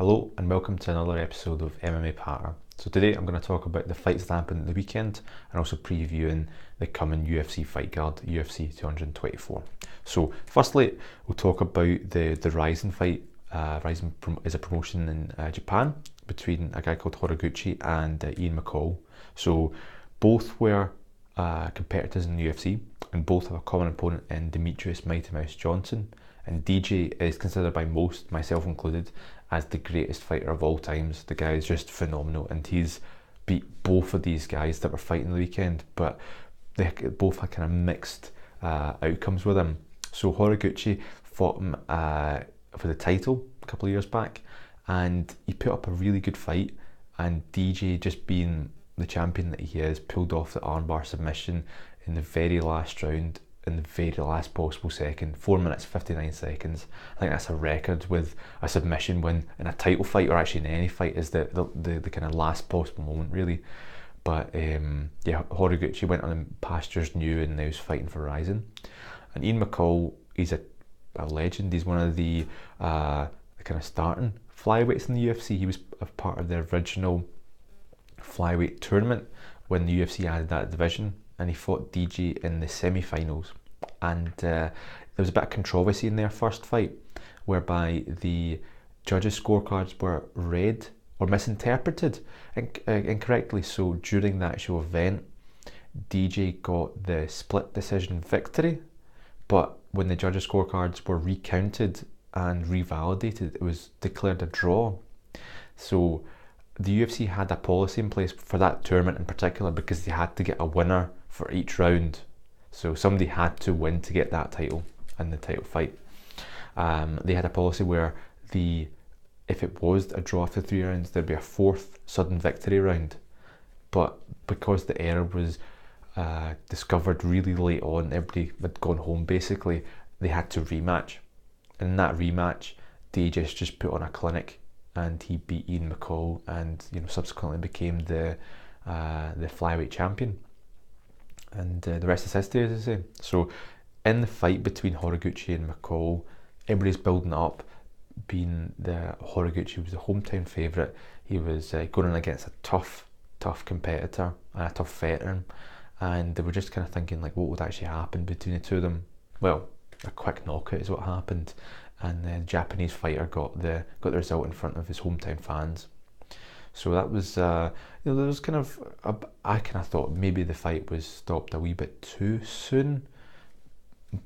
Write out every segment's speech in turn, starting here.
Hello and welcome to another episode of MMA Patter. So today I'm going to talk about the fights that happened at the weekend and also previewing the coming UFC fight card, UFC 224. So firstly, we'll talk about the Rising fight. Rising is a promotion in Japan between a guy called Horiguchi and Ian McCall. So both were competitors in the UFC and both have a common opponent in Demetrius Mighty Mouse Johnson. And DJ is considered by most, myself included, as the greatest fighter of all times. The guy is just phenomenal, and he's beat both of these guys that were fighting the weekend, but they both had kind of mixed outcomes with him. So Horiguchi fought him for the title a couple of years back, and he put up a really good fight, and DJ, just being the champion that he is, pulled off the armbar submission in the very last round, in the very last possible second, 4 minutes 59 seconds. I think that's a record with a submission win in a title fight, or actually in any fight, is the kind of last possible moment really. But yeah, Horiguchi went on pastures new and now he's fighting for Rising. And Ian McCall, he's a legend. He's one of the kind of starting flyweights in the UFC. He was a part of the original flyweight tournament when the UFC added that division, and he fought DJ in the semi-finals. And there was a bit of controversy in their first fight, whereby the judges' scorecards were read or misinterpreted incorrectly. So during the actual event, DJ got the split decision victory, but when the judges' scorecards were recounted and revalidated, it was declared a draw. So the UFC had a policy in place for that tournament in particular, because they had to get a winner for each round. So somebody had to win to get that title in the title fight. They had a policy where if it was a draw after 3 rounds, there'd be a fourth sudden victory round. But because the error was discovered really late on, everybody had gone home basically, they had to rematch. And in that rematch, DJ just put on a clinic, and he beat Ian McCall, and subsequently became the flyweight champion. And the rest is history, as I say. So in the fight between Horiguchi and McCall, everybody's building up, being the Horiguchi was the hometown favourite. He was going in against a tough competitor and a tough veteran, and they were just kind of thinking like, what would actually happen between the two of them? Well, a quick knockout is what happened, and the Japanese fighter got the result in front of his hometown fans. So that was, there was kind of, I kind of thought maybe the fight was stopped a wee bit too soon,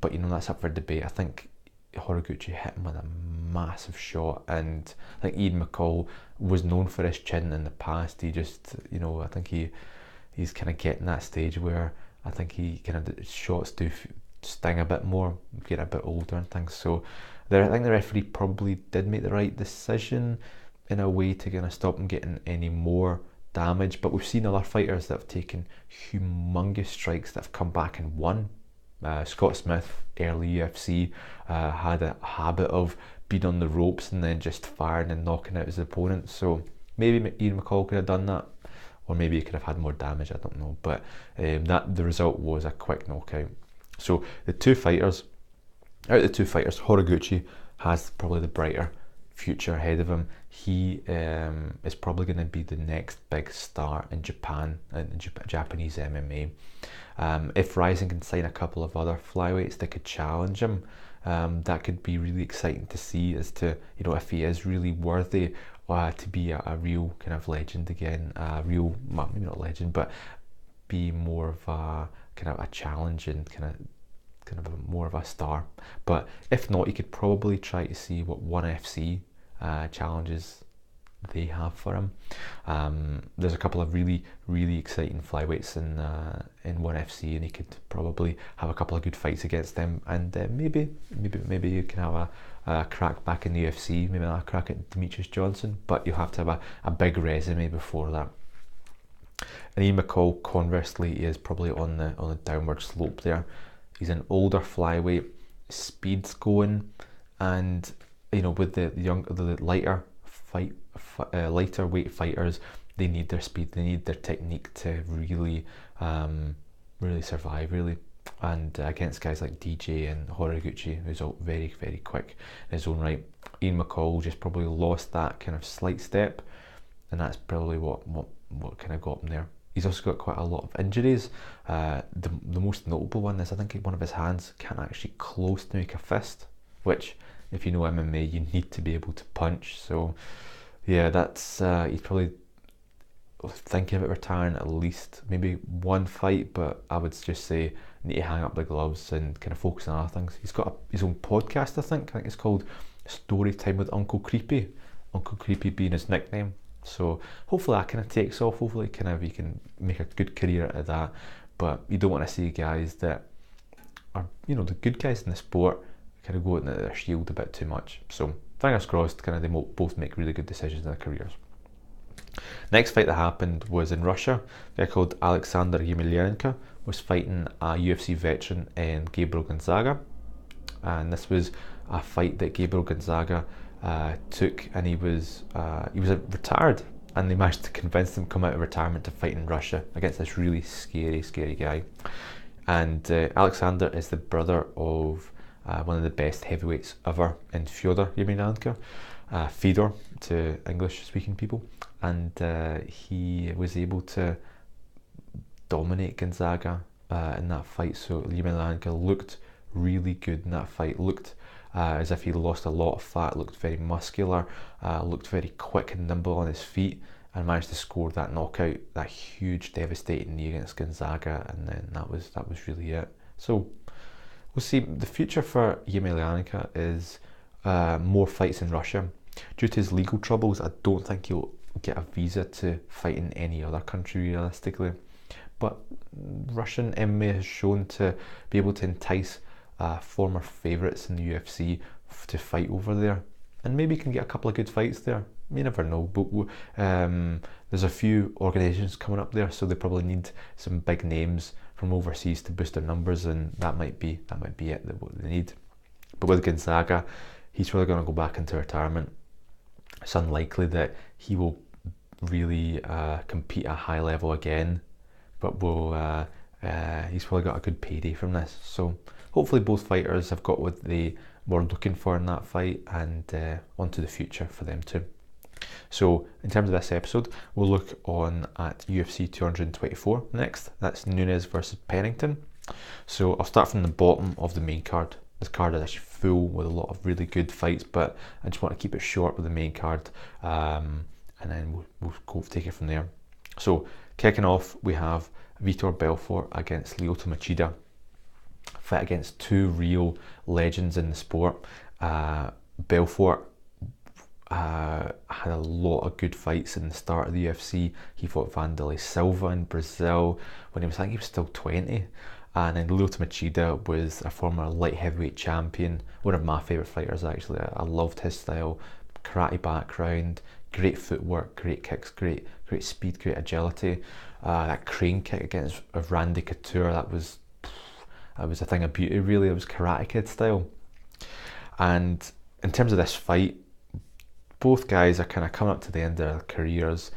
but that's up for debate. I think Horiguchi hit him with a massive shot, and I think Ian McCall was known for his chin in the past. He just, I think he's kind of getting that stage where I think he kind of, shots do sting a bit more, get a bit older and things. So I think the referee probably did make the right decision in a way to kind of stop him getting any more damage. But we've seen other fighters that have taken humongous strikes that have come back and won. Scott Smith, early UFC, had a habit of being on the ropes and then just firing and knocking out his opponent. So maybe Ian McCall could have done that, or maybe he could have had more damage, I don't know. But the result was a quick knockout. So out of the two fighters, Horiguchi has probably the brighter future ahead of him. He is probably going to be the next big star in Japan, in Japanese MMA. If Rising can sign a couple of other flyweights that could challenge him, that could be really exciting to see, as to if he is really worthy to be a real kind of legend again, well, maybe not legend, but be more of a kind of a challenge and kind of more of a star. But if not, you could probably try to see what ONE FC challenges they have for him. There's a couple of really exciting flyweights in ONE FC, and he could probably have a couple of good fights against them, and maybe you can have a crack back in the UFC, maybe not a crack at Demetrius Johnson, but you'll have to have a big resume before that. And Ian McCall, conversely, is probably on the downward slope there. He's an older flyweight, speed's going, and with the lighter weight fighters, they need their speed, they need their technique to really survive really. and against guys like DJ and Horiguchi, who's all very, very quick in his own right. Ian McCall just probably lost that kind of slight step, and that's probably what kind of got him there. He's also got quite a lot of injuries. The most notable one is I think one of his hands can't actually close to make a fist, which if you know MMA you need to be able to punch. So yeah, that's he's probably thinking about retiring at least maybe one fight, but I would just say need to hang up the gloves and kind of focus on other things. He's got his own podcast, I think it's called Story Time with Uncle Creepy, Uncle Creepy being his nickname. So hopefully that kind of takes off. Hopefully kind of he can make a good career out of that. But you don't want to see guys that are, you know, the good guys in the sport kind of go into their shield a bit too much. So fingers crossed, kind of they both make really good decisions in their careers. Next fight that happened was in Russia. A guy called Alexander Yemelyanenko was fighting a UFC veteran in Gabriel Gonzaga, and this was a fight that Gabriel Gonzaga took, and he was retired, and they managed to convince him to come out of retirement to fight in Russia against this really scary guy. And Alexander is the brother of one of the best heavyweights ever in Fyodor Yemelyanenko, Fedor to English-speaking people, and he was able to dominate Gonzaga in that fight. So Yemelyanenko looked really good in that fight, looked as if he lost a lot of fat, looked very muscular, looked very quick and nimble on his feet, and managed to score that knockout, that huge devastating knee against Gonzaga, and then that was really it. So we'll see. The future for Yemelyanenko is more fights in Russia. Due to his legal troubles, I don't think he'll get a visa to fight in any other country realistically, but Russian MMA has shown to be able to entice former favourites in the UFC to fight over there, and maybe can get a couple of good fights there. You never know, but there's a few organisations coming up there, so they probably need some big names from overseas to boost their numbers, and that might be it, what they need. But with Gonzaga, he's probably going to go back into retirement. It's unlikely that he will really compete at a high level again, but he's probably got a good payday from this. So hopefully both fighters have got what they were looking for in that fight, and on to the future for them too. So in terms of this episode, we'll look on at UFC 224 next. That's Nunes versus Pennington. So I'll start from the bottom of the main card. This card is actually full with a lot of really good fights, but I just want to keep it short with the main card, and then we'll go take it from there. So kicking off, we have Vitor Belfort against Lyoto Machida. Fight against two real legends in the sport. Belfort had a lot of good fights in the start of the UFC. He fought Vanderlei Silva in Brazil when I think he was still 20. And then Lyoto Machida was a former light heavyweight champion, one of my favourite fighters actually. I loved his style, karate background, great footwork, great kicks, great speed, great agility. That crane kick against Randy Couture, that was a thing of beauty really. It was Karate Kid style. And in terms of this fight, both guys are kind of coming up to the end of their careers,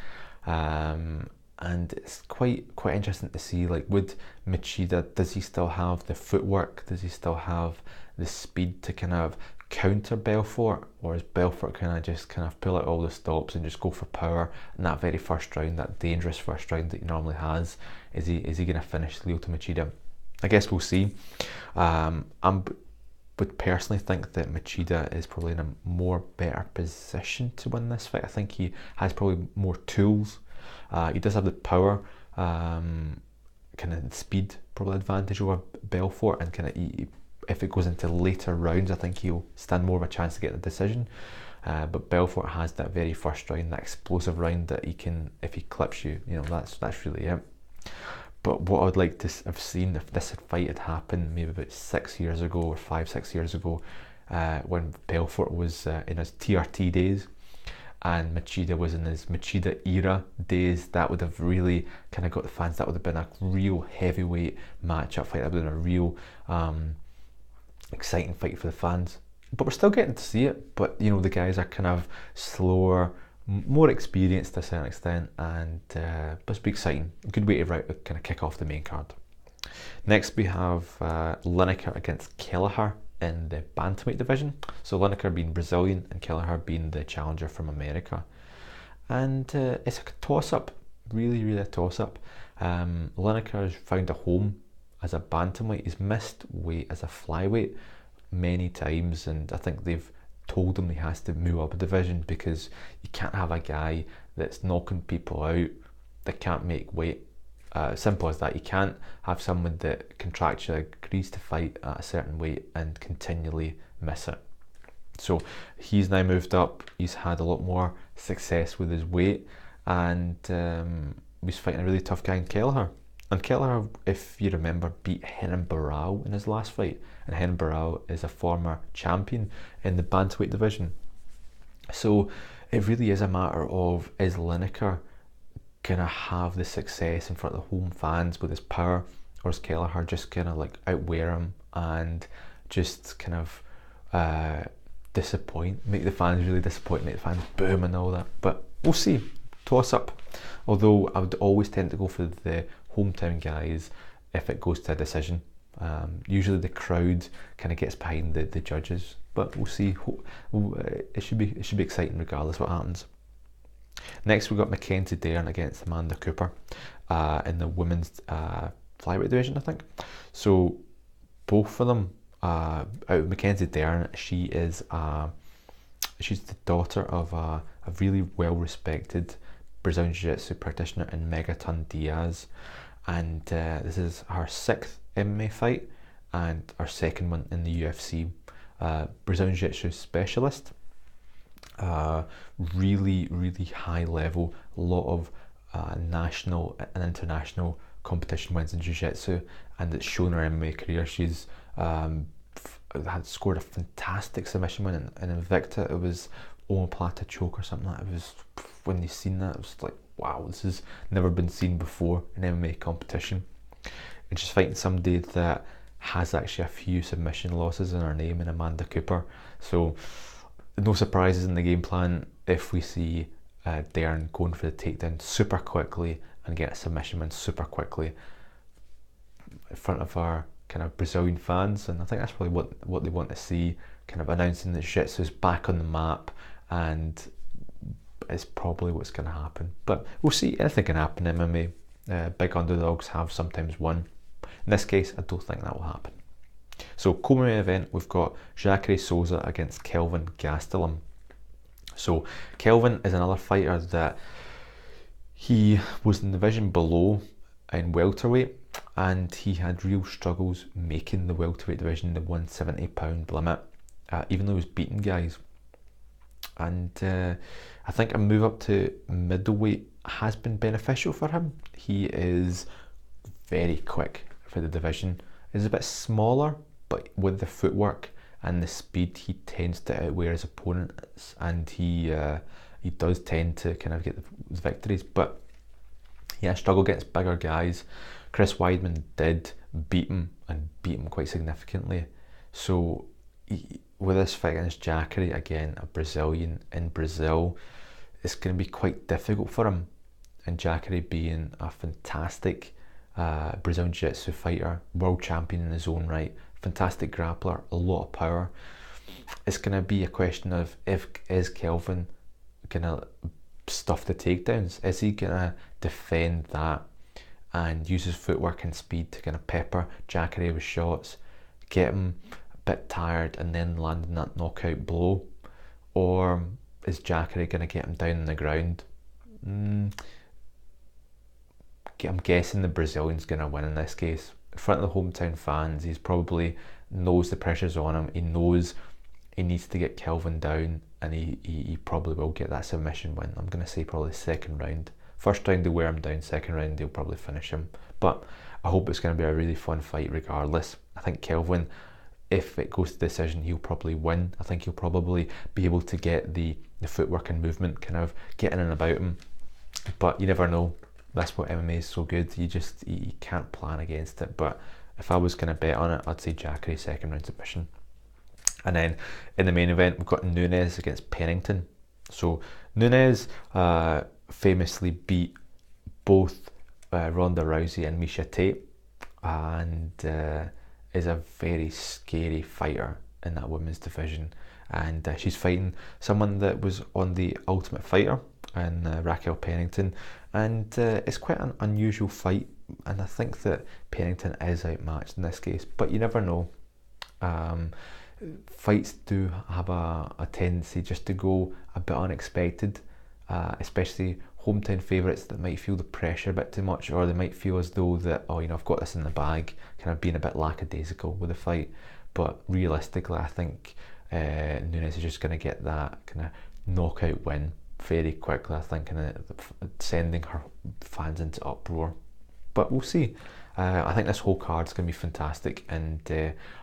and it's quite interesting to see, like, with Machida, does he still have the footwork, does he still have the speed to kind of counter Belfort, or is Belfort kind of pull out all the stops and just go for power in that very first round, that dangerous first round that he normally has? Is he going to finish Lyoto Machida? I guess we'll see. Would personally think that Machida is probably in a more better position to win this fight. I think he has probably more tools. He does have the power, kind of speed probably advantage over Belfort, and kind of if it goes into later rounds, I think he'll stand more of a chance to get the decision. But Belfort has that very first round, that explosive round that he can, if he clips you, that's really it. But what I would like to have seen if this fight had happened maybe about 6 years ago or 5-6 years ago, when Belfort was in his TRT days and Machida was in his Machida era days, that would have really kind of got the fans. That would have been a real heavyweight matchup fight. That would have been a real exciting fight for the fans. But we're still getting to see it. But the guys are kind of slower, more experienced to a certain extent, and but it's be exciting. A good way to kind of kick off the main card. Next we have Lineker against Kelleher in the bantamweight division. So Lineker being Brazilian and Kelleher being the challenger from America. And it's a toss-up, really a toss-up. Lineker has found a home as a bantamweight. He's missed weight as a flyweight many times, and I think they've told him he has to move up a division because you can't have a guy that's knocking people out that can't make weight. Simple as that. You can't have someone that contractually agrees to fight at a certain weight and continually miss it. So he's now moved up. He's had a lot more success with his weight, and he's fighting a really tough guy in Kelleher. And Kelleher, if you remember, beat Renan Barão in his last fight, and Renan Barão is a former champion in the bantamweight division. So it really is a matter of, is Lineker gonna have the success in front of the home fans with his power, or is Kelleher just gonna like outwear him and just kind of disappoint, make the fans really disappoint, make the fans boom and all that? But we'll see. Toss up. Although I would always tend to go for the hometown guys if it goes to a decision. Usually the crowd kind of gets behind the judges, but we'll see. It should be exciting regardless what happens. Next we've got Mackenzie Dern against Amanda Cooper in the women's flyweight division, I think. So both of them, out of Mackenzie Dern, she's the daughter of a really well-respected Brazilian Jiu-Jitsu practitioner in Megaton Diaz, and this is her 6th MMA fight and her 2nd one in the UFC. Brazilian Jiu-Jitsu specialist. Really high level, a lot of national and international competition wins in Jiu-Jitsu, and it's shown her MMA career. She's had scored a fantastic submission win in Invicta. It was omoplata choke or something like that. It was, when you seen that, it was like, wow, this has never been seen before in MMA competition. And she's fighting somebody that has actually a few submission losses in her name, in Amanda Cooper. So no surprises in the game plan if we see Dern going for the takedown super quickly and get a submission win super quickly in front of our kind of Brazilian fans. And I think that's probably what they want to see, kind of announcing that Jiu-Jitsu is back on the map, and it's probably what's going to happen. But we'll see. Anything can happen in MMA. Big underdogs have sometimes won. In this case, I don't think that will happen. So co-main event, we've got Jacare Souza against Kelvin Gastelum. So Kelvin is another fighter that he was in the division below in welterweight, and he had real struggles making the welterweight division, the 170 pound limit, even though he was beating guys. And I think a move up to middleweight has been beneficial for him. He is very quick for the division. He's a bit smaller, but with the footwork and the speed, he tends to outwear his opponents, and he does tend to kind of get the victories. But yeah, struggle against bigger guys. Chris Weidman did beat him, and beat him quite significantly. So with this fight against Jacare, again a Brazilian in Brazil, it's going to be quite difficult for him. And Jacare being a fantastic Brazilian Jiu-Jitsu fighter, world champion in his own right, fantastic grappler, a lot of power. It's going to be a question of, is Kelvin going to stuff the takedowns? Is he going to defend that and use his footwork and speed to kind of pepper Jacare with shots, get him a bit tired and then landing that knockout blow? Or is Jacare going to get him down on the ground? I'm guessing the Brazilian's going to win in this case. In front of the hometown fans, he's probably knows the pressure's on him. He knows he needs to get Kelvin down, and he probably will get that submission win. I'm going to say probably 2nd round. 1st round they'll wear him down, 2nd round they'll probably finish him. But I hope it's going to be a really fun fight regardless. I think Kelvin, if it goes to decision, he'll probably win. I think he'll probably be able to get the footwork and movement kind of getting in and about him. But you never know. That's what MMA is so good. You can't plan against it. But if I was going to bet on it, I'd say Jacare 2nd round submission. And then in the main event, we've got Nunes against Pennington. So Nunes famously beat both Ronda Rousey and Miesha Tate. and is a very scary fighter in that women's division. And she's fighting someone that was on the Ultimate Fighter, and Raquel Pennington, and it's quite an unusual fight, and I think that Pennington is outmatched in this case, but you never know. Fights do have a tendency just to go a bit unexpected, especially hometown favourites that might feel the pressure a bit too much, or they might feel as though that, oh, I've got this in the bag, kind of being a bit lackadaisical with the fight. But realistically, I think Nunes is just going to get that kind of knockout win very quickly, I think, and sending her fans into uproar. But we'll see. I think this whole card is going to be fantastic, and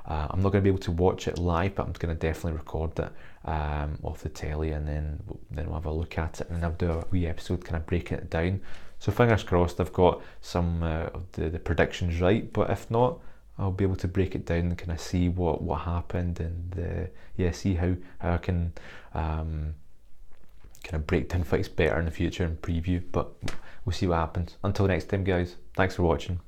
I'm not going to be able to watch it live, but I'm going to definitely record it off the telly, and then we'll have a look at it, and I'll do a wee episode kind of breaking it down. So fingers crossed I've got some of the predictions right, but if not, I'll be able to break it down and kind of see what happened, and see how I can kind of break down fights better in the future and preview. But we'll see what happens. Until next time, guys, thanks for watching.